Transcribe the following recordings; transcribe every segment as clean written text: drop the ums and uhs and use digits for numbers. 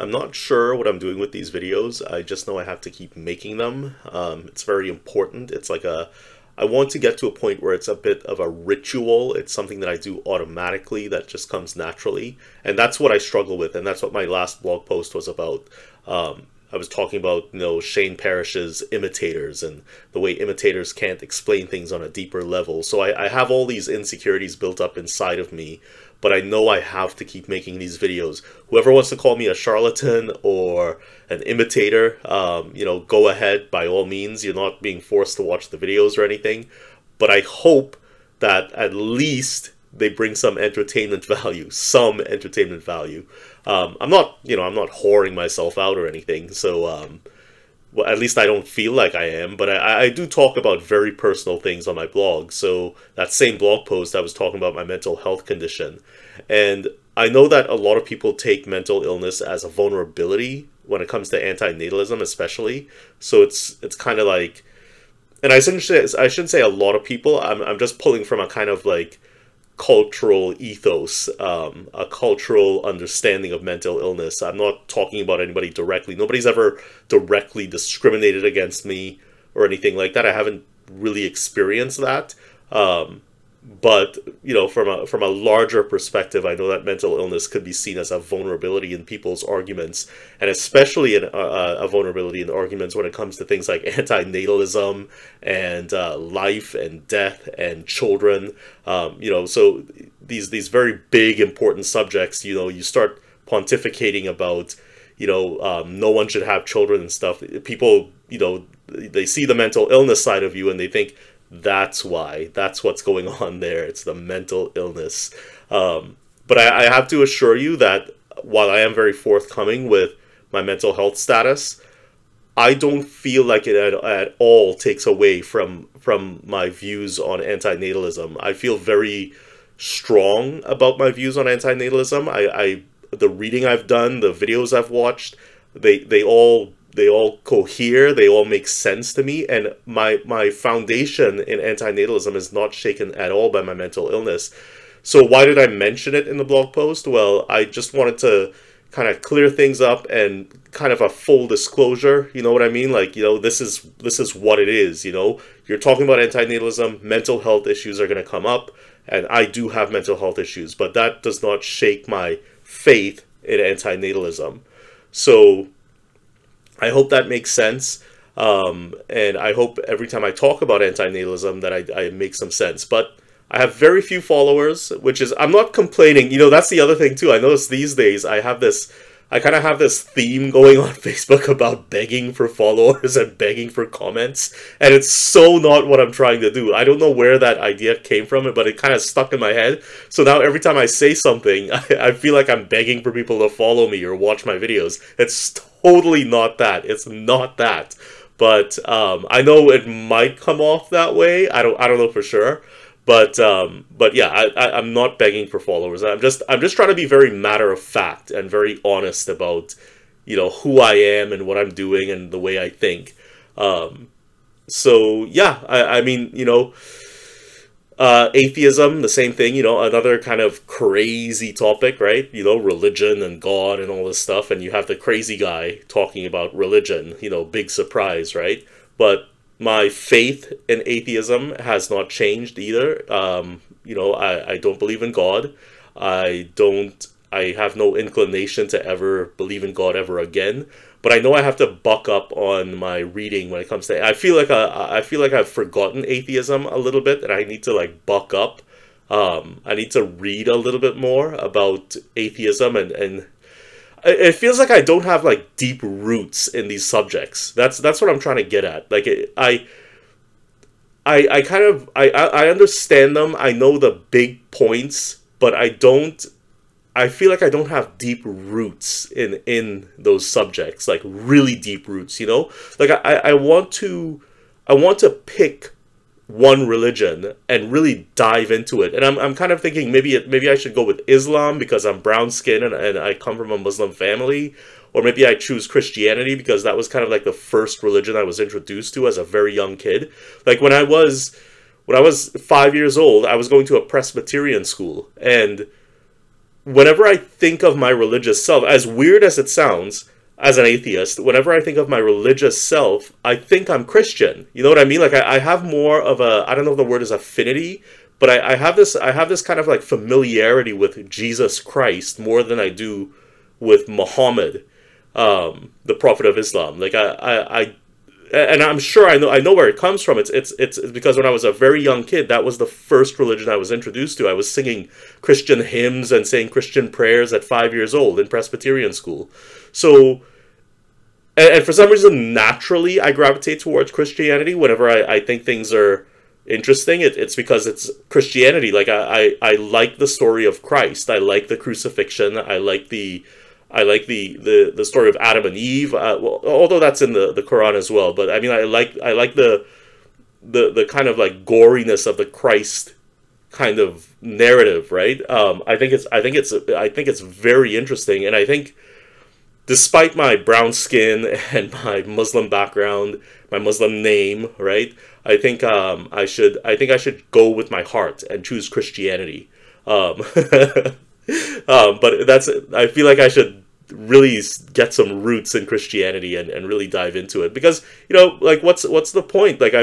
I'm not sure what I'm doing with these videos. I just know I have to keep making them. It's very important. It's like I want to get to a point where it's a bit of a ritual. It's something that I do automatically that just comes naturally. And that's what I struggle with. And that's what my last blog post was about. I was talking about, Shane Parrish's imitators and the way imitators can't explain things on a deeper level. So I have all these insecurities built up inside of me, but I know I have to keep making these videos. Whoever wants to call me a charlatan or an imitator, go ahead by all means. You're not being forced to watch the videos or anything, but I hope that at least they bring some entertainment value, I'm not whoring myself out or anything, so well, at least I don't feel like I am, but I do talk about very personal things on my blog. So that same blog post, I was talking about my mental health condition. And I know that a lot of people take mental illness as a vulnerability when it comes to antinatalism, especially. So it's kind of like, and I shouldn't say a lot of people, I'm just pulling from a kind of like cultural ethos, a cultural understanding of mental illness. I'm not talking about anybody directly. Nobody's ever directly discriminated against me or anything like that. I haven't really experienced that. But from a larger perspective, I know that mental illness could be seen as a vulnerability in people's arguments, and especially a vulnerability in arguments when it comes to things like antinatalism and life and death and children. So these very big important subjects. You start pontificating about no one should have children and stuff. People they see the mental illness side of you and they think, that's what's going on there. It's the mental illness. But I have to assure you that while I am very forthcoming with my mental health status, I don't feel like it at all takes away from my views on antinatalism. I feel very strong about my views on antinatalism. The reading I've done, the videos I've watched, they all cohere, they all make sense to me, and my foundation in antinatalism is not shaken at all by my mental illness. So why did I mention it in the blog post? Well, I just wanted to kind of clear things up and kind of a full disclosure, you know what I mean? Like, this is what it is, You're talking about antinatalism, mental health issues are going to come up, and I do have mental health issues, but that does not shake my faith in antinatalism. So I hope that makes sense, and I hope every time I talk about antinatalism that I make some sense. But I have very few followers, which is, I'm not complaining. That's the other thing too. I notice these days I kind of have this theme going on Facebook about begging for followers and begging for comments, and it's so not what I'm trying to do. I don't know where that idea came from, but it kind of stuck in my head. So now every time I say something, I feel like I'm begging for people to follow me or watch my videos. It's totally not that. It's not that. But I know it might come off that way. I don't know for sure. But yeah, I'm not begging for followers. I'm just trying to be very matter of fact and very honest about who I am and what I'm doing and the way I think. So yeah, I mean atheism, the same thing. Another kind of crazy topic, right? Religion and God and all this stuff, and you have the crazy guy talking about religion. Big surprise, right? But my faith in atheism has not changed either. I don't believe in God. I have no inclination to ever believe in God ever again. But I know I have to buck up on my reading when it comes to. I feel like I've forgotten atheism a little bit, and I need to buck up. I need to read a little bit more about atheism, and it feels like I don't have deep roots in these subjects. That's what I'm trying to get at. I understand them. I know the big points, but I feel like I don't have deep roots in those subjects, really deep roots. I want to pick one religion and really dive into it. And I'm kind of thinking maybe I should go with Islam because I'm brown skinned and I come from a Muslim family, or maybe I choose Christianity because that was kind of the first religion I was introduced to as a very young kid. When I was 5 years old, I was going to a Presbyterian school, and whenever I think of my religious self, as weird as it sounds, as an atheist, whenever I think of my religious self, I think I'm Christian. You know what I mean? Like I have more of a, I don't know if the word is affinity, but I have this kind of like familiarity with Jesus Christ more than I do with Muhammad, the Prophet of Islam. Like and I'm sure I know where it comes from. It's because when I was a very young kid, that was the first religion I was introduced to. I was singing Christian hymns and saying Christian prayers at 5 years old in Presbyterian school. So, and for some reason, naturally, I gravitate towards Christianity whenever I think things are interesting. It's because it's Christianity. Like I like the story of Christ. I like the crucifixion. I like the story of Adam and Eve. Well, although that's in the Quran as well. But I mean, I like the kind of like goriness of the Christ kind of narrative, right? I think it's very interesting, and I think, despite my brown skin and my Muslim background, my Muslim name, right? I should go with my heart and choose Christianity. But I feel like I should really get some roots in Christianity and really dive into it, because like what's the point? Like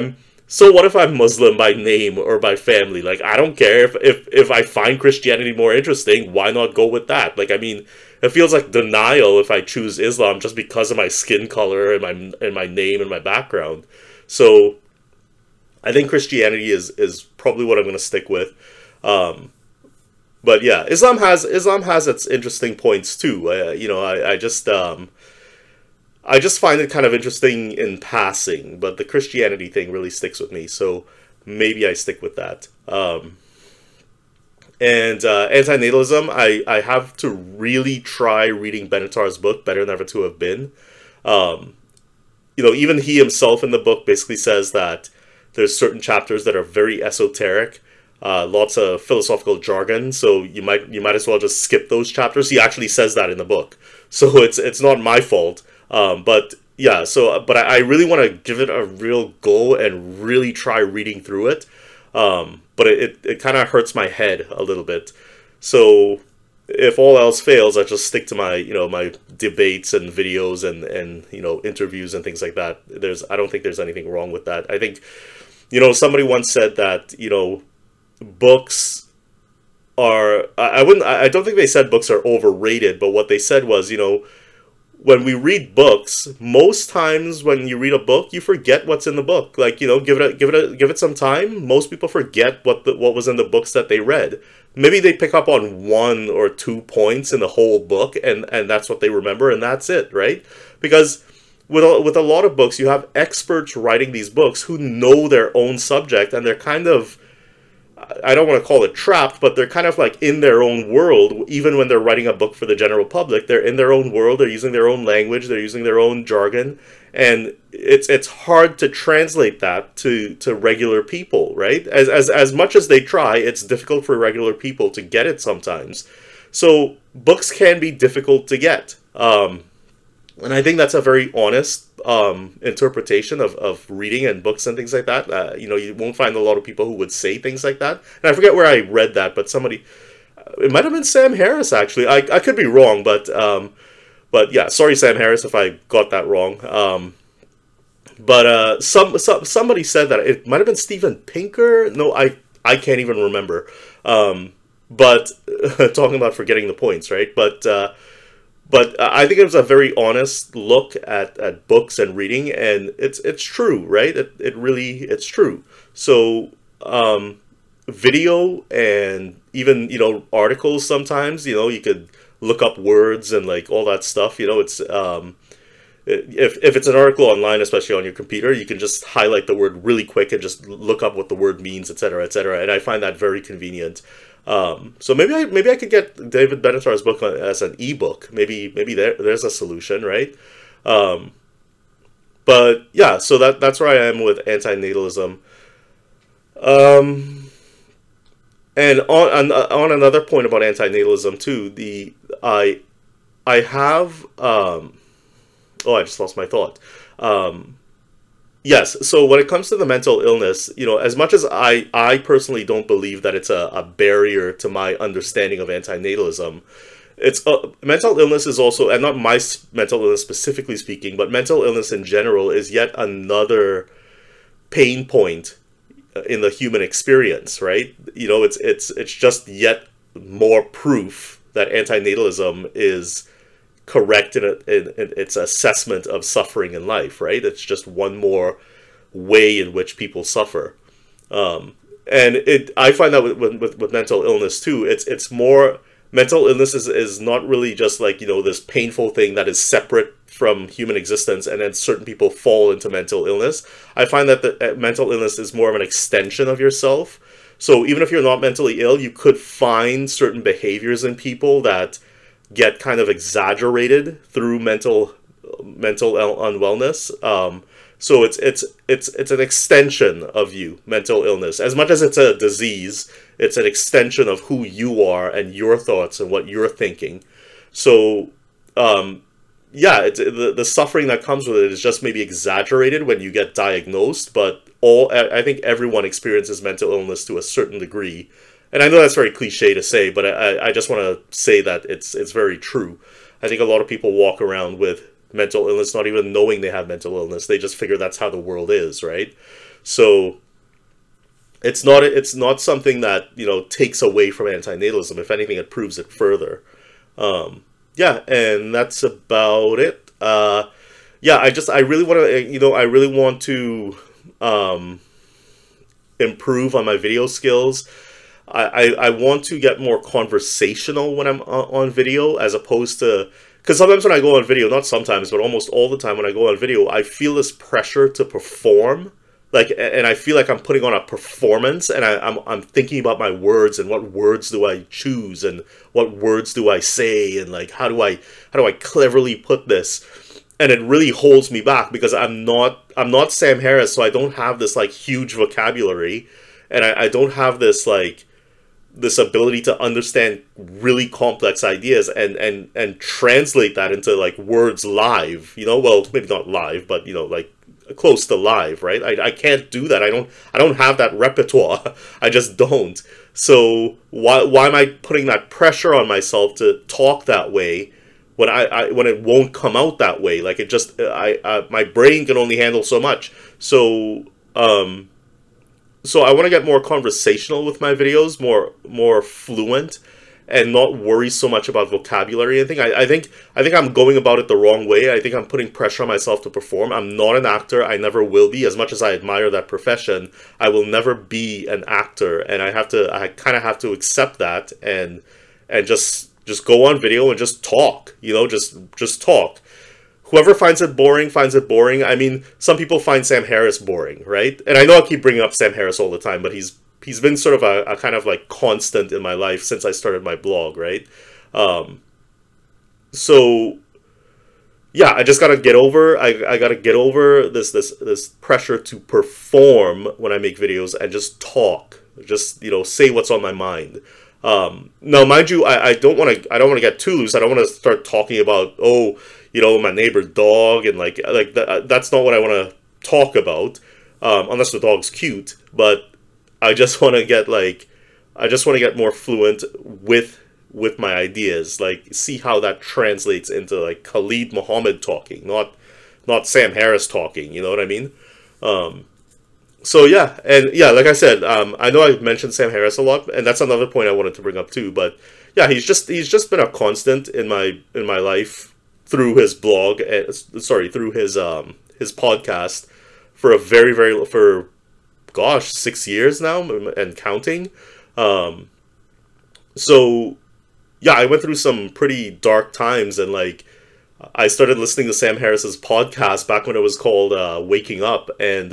so what if I'm Muslim by name or by family? Like I don't care if I find Christianity more interesting. Why not go with that? Like I mean, it feels like denial if I choose Islam just because of my skin color and my name and my background. So I think Christianity is probably what I'm going to stick with. But yeah, Islam has its interesting points too. I just find it kind of interesting in passing, but the Christianity thing really sticks with me. So maybe I stick with that. And antinatalism, I have to really try reading Benatar's book, Better Never to Have Been. Even he himself in the book basically says that there's certain chapters that are very esoteric, lots of philosophical jargon, so you might as well just skip those chapters. He actually says that in the book, so it's not my fault. But yeah, but I really want to give it a real go and really try reading through it. But it kind of hurts my head a little bit. So if all else fails, I just stick to my my debates and videos and interviews and things like that. I don't think there's anything wrong with that. I think somebody once said that books are, I don't think they said books are overrated, but what they said was, when we read books, most times when you read a book, you forget what's in the book. Like, give it some time. Most people forget what was in the books that they read. Maybe they pick up on 1 or 2 points in the whole book, and that's what they remember, and that's it, right? Because with a lot of books, you have experts writing these books who know their own subject, and they're kind of, I don't want to call it trapped, but they're kind of like in their own world. Even when they're writing a book for the general public, they're in their own world. They're using their own language. They're using their own jargon, and it's hard to translate that to regular people, right? As much as they try, it's difficult for regular people to get it sometimes. So books can be difficult to get, and I think that's a very honest interpretation of reading and books and things like that. You won't find a lot of people who would say things like that. And I forget where I read that, but somebody, it might have been Sam Harris actually. I could be wrong, but yeah, sorry Sam Harris if I got that wrong. But somebody said that it might have been Steven Pinker. No, I can't even remember. But talking about forgetting the points, right? But I think it was a very honest look at books and reading, and it's true, right? It's true. So video and even articles sometimes, you could look up words and like all that stuff. It's if it's an article online, especially on your computer, you can just highlight the word really quick and just look up what the word means, etc., etc. And I find that very convenient. So maybe I could get David Benatar's book as an ebook. Maybe there's a solution, right? But yeah, so that's where I am with antinatalism. And on another point about antinatalism too, I have I just lost my thought. Yes. So when it comes to the mental illness, as much as I personally don't believe that it's a barrier to my understanding of antinatalism, it's mental illness is also, and not my mental illness specifically speaking, but mental illness in general is yet another pain point in the human experience, right? It's just yet more proof that antinatalism is correct in its assessment of suffering in life, right? It's just one more way in which people suffer. And I find that with mental illness too, it's more, mental illness is not really just like, this painful thing that is separate from human existence, and then certain people fall into mental illness. I find that the mental illness is more of an extension of yourself. So even if you're not mentally ill, you could find certain behaviors in people that get kind of exaggerated through mental unwellness. So it's an extension of you, mental illness. As much as it's a disease, it's an extension of who you are and your thoughts and what you're thinking. So yeah, the suffering that comes with it is just maybe exaggerated when you get diagnosed, but I think everyone experiences mental illness to a certain degree. And I know that's very cliche to say, but I just want to say that it's very true. I think a lot of people walk around with mental illness not even knowing they have mental illness. They just figure that's how the world is, right? So it's not something that, takes away from antinatalism. If anything, it proves it further. Yeah, and that's about it. Yeah, I really want to, I really want to improve on my video skills. I want to get more conversational when I'm on video, as opposed to, because sometimes when I go on video, not sometimes, but almost all the time when I go on video, I feel this pressure to perform, and I feel like I'm putting on a performance, and I'm thinking about my words and what words do I choose and what words do I say, and like how do I cleverly put this, and it really holds me back because I'm not Sam Harris, so I don't have this like huge vocabulary, and I don't have this like this ability to understand really complex ideas and translate that into like words live, well, maybe not live, but like close to live, right? I can't do that. I don't have that repertoire. I just don't. So why am I putting that pressure on myself to talk that way when when it won't come out that way? Like, it just my brain can only handle so much. So I want to get more conversational with my videos, more fluent, and not worry so much about vocabulary. I think I'm going about it the wrong way. I think I'm putting pressure on myself to perform. I'm not an actor. I never will be. As much as I admire that profession, I will never be an actor, and I kind of have to accept that and just go on video and just talk. Just talk. Whoever finds it boring, finds it boring. I mean, some people find Sam Harris boring, right? And I know I keep bringing up Sam Harris all the time, but he's been sort of a kind of like constant in my life since I started my blog, right? So yeah, I just gotta get over. I gotta get over this pressure to perform when I make videos and just talk, just say what's on my mind. Now, mind you, I don't want to get too loose. I don't want to start talking about my neighbor's dog and like that's not what I want to talk about, unless the dog's cute. But I just want to get more fluent with my ideas, like see how that translates into like Khalid Muhammad talking, not Sam Harris talking. You know what I mean? So yeah, and yeah, like I said, I know I mentioned Sam Harris a lot, and that's another point I wanted to bring up too. But yeah, he's just been a constant in my life through his blog, through his podcast for for 6 years now and counting. So yeah, I went through some pretty dark times, and like I started listening to Sam Harris's podcast back when it was called Waking Up, and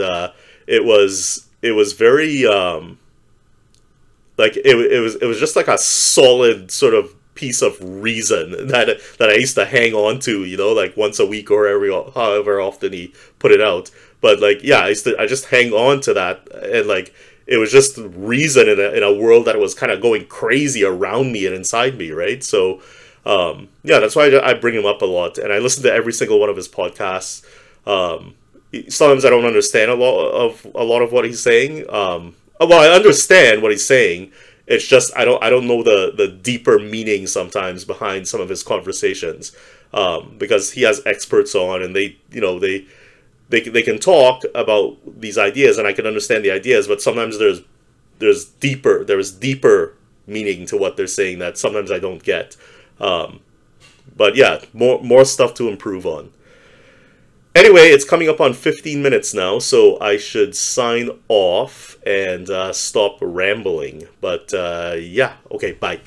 it was very like it was just like a solid sort of piece of reason that I used to hang on to, like once a week or however often he put it out. But like, yeah, I just hang on to that, and like it was just reason in a world that was kind of going crazy around me and inside me, right? So yeah, that's why I bring him up a lot, and I listen to every single one of his podcasts. sometimes I don't understand a lot of what he's saying. Well, I understand what he's saying. It's just I don't know the deeper meaning sometimes behind some of his conversations, because he has experts on, and they can talk about these ideas, and I can understand the ideas, but sometimes there is deeper meaning to what they're saying that sometimes I don't get. But yeah, more stuff to improve on. Anyway, it's coming up on 15 minutes now, so I should sign off and stop rambling. But yeah, okay, bye.